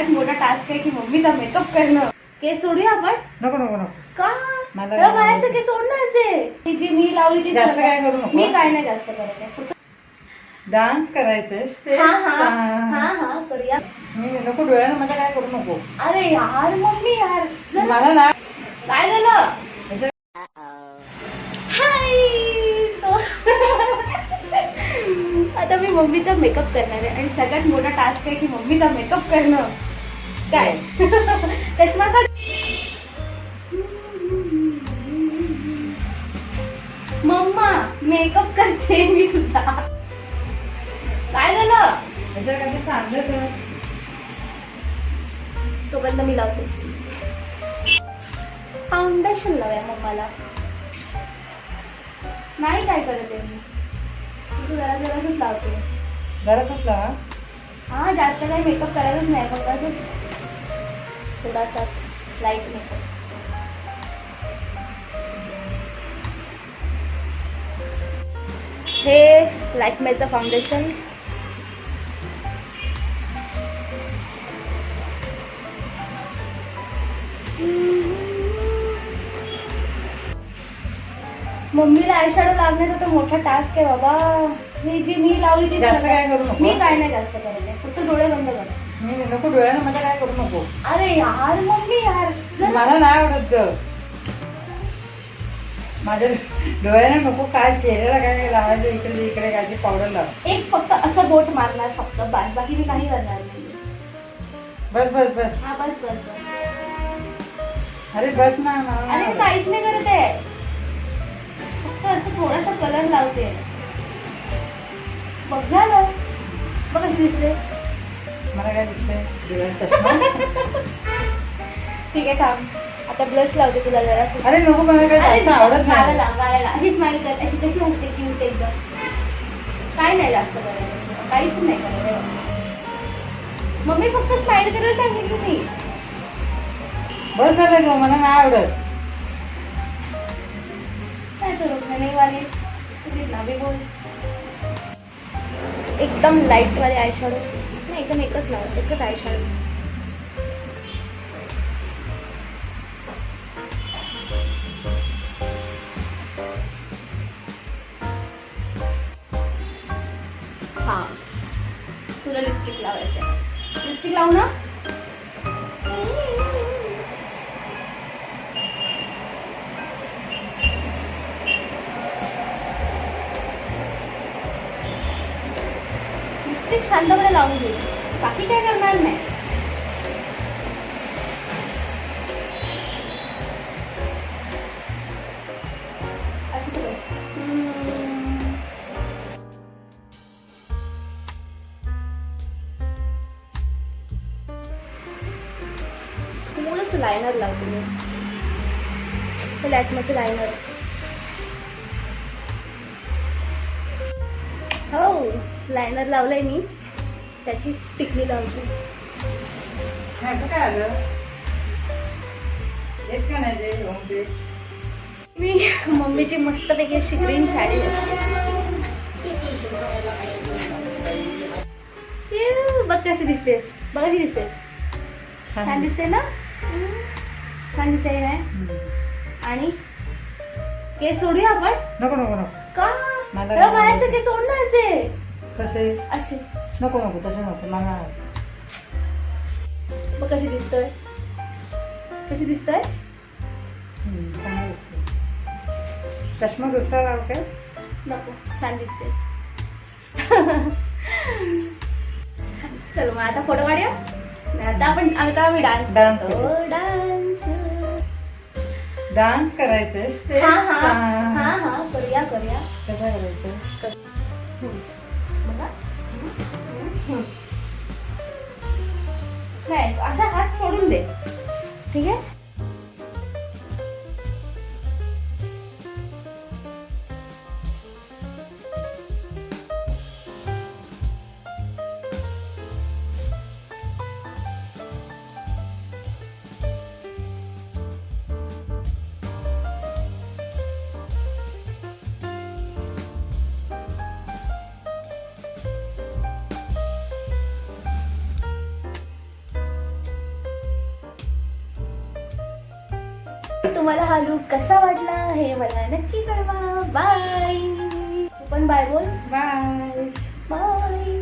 सगळ्यात मोठा टास्क आहे की मम्मीचा मेकअप करणं. केस सोडूया आपण. नको नको नको का मला बाहेरचं केस सोडणं असे. ती जी मी लावली ती जास्त काय करू नको. मी काय नाही जास्त करत आहे. फक्त डान्स करायचंय स्टेप. हा हा हा हा करूया. मी नको डोळ्यानं मला काय करू नको. अरे यार मम्मी यार मला ना काय झालं. हाय आता मी मम्मीचा मेकअप करणार आहे आणि सगळ्यात मोठा टास्क आहे की मम्मीचा मेकअप करणं. काय चष्मा काढ. मम्मा मेकअप करते मी तुझा. काय झालं कधी सांगलं तोपर्यंत मी लावते. फाउंडेशन लावूया मम्माला. नाही काय करत आहे मी जरा जरासच लावते. जरासच लावा. हा जास्त काही मेकअप करायलाच नाही फक्त असंच थोडासा लाईट मेकअप. हे लॅक्मेचं फाउंडेशन. मम्मीला आयशॅडो लावण्याचा तर मोठा टास्क आहे बाबा. ही जी मी लावली ती जास्त काय करू नको. मी काय नाही जास्त करत आहे. फक्त डोळे बंद कर. मी नको डोळ्यानं मला काय करू नको. अरे यार मम्मी यार मला नाही आवडत ग. माझ्या डोळ्यानं नको. काय चेहऱ्याला काय लावायचं इकडे इकडे काय पावडर लाव. एक फक्त असं बोट मारणार फक्त बस. बाकी मी काही करणार नाही. बस बस बस. हा बस बस बस. अरे बस ना मला अरे नाही मी आवडत. काहीच नाही करत आहे. फक्त असं थोडासा कलर लावते. बघ झालं. बघ कशी दिसते. मला काय दिसतंय डोळ्यात चष्मा. ठीक आहे थांब. आता ब्लश लावते तुला जरा. अरे नको मला काय अरे जास्त आवडत नाही. गाळायला अशी स्माइल कर. अशी कशी हसते क्यूट एकदम. काय नाही जास्त करायचं. काहीच नाही करायचं. मम्मी फक्त स्माइल करायला सांगितलं मी. बस झालं ग. मला नाही आवडत. काय तो रुकणे नाही वाले तुझी नावे बोल. एकदम लाईट वाले आयशॅडो नाही. एकदम एकच लावत. एकच आयशॅडो. हा तुला लिपस्टिक लावायचं आहे. लिपस्टिक लावू ना. लिपस्टिक शांतपणे लावून घे. बाकी काय करणार नाही. असं सगळं. थोडंसं लायनर लावते मी. हे लॅक्मेचं लायनर. हो लायनर लावलंय मी. त्याची टिकली लावते. असं काय आलं येत का नाही ते होम ते. मी मम्मीची मस्तपैकी अशी ग्रीन साडी असते. बघ कशी दिसतेस. बघ कशी दिसतेस. छान दिसते ना. छान दिसते नाही. आणि केस सोडूया आपण. नको नको नको. का मला बाहेरचं केस सोडणं असे कसे असे. नको नको तसे नको मला. बघ कशी दिसतोय. कशी दिसतोय. चांगलं दिसतंय. चष्मा दुसरा लाव काय. नको छान दिसतेस. चल मग आता फोटो काढूया. आता आम्ही डान्स डान्स करतो. डान्स डान्स करायचंय स्टेप. हा हा हा हा करूया करूया. कसं करायचं. बघा. नाही असा हात सोडून दे. ठीक आहे. तुम्हाला हा लुक कसा वाटला हे मला नक्की कळवा. बाय. तू पण बाय बोल. बाय. बाय.